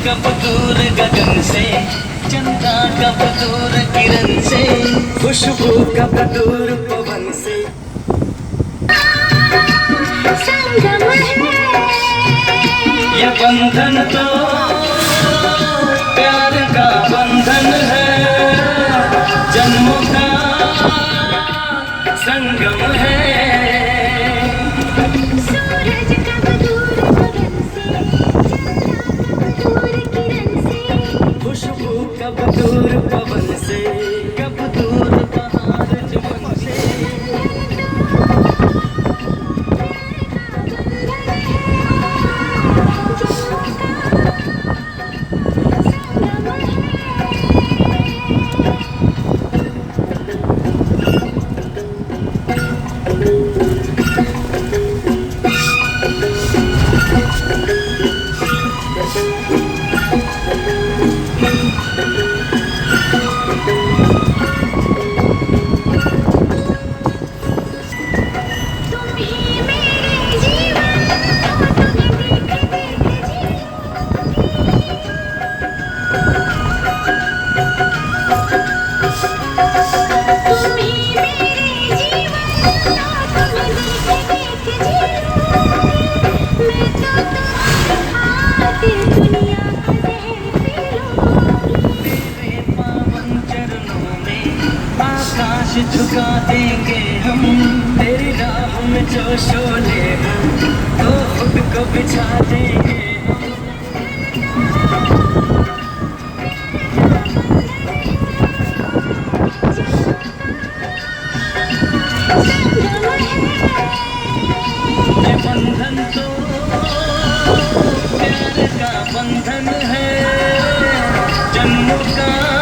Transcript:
कब दूर गगन से, चंदा कब दूर किरण से, खुशबू कब दूर पवन से। संगम है ये बंधन, तो प्यार का बंधन है, जन्मों का संगम है। सूरज कब दूर गगन से, खुशबू कब दूर पवन से, कब दूर बहार जुबन से। झुका देंगे हम तेरी राह में, जो शोले हम तो खुद को बिछा देंगे हम। ये बंधन तो प्यार का बंधन है, जन्मों का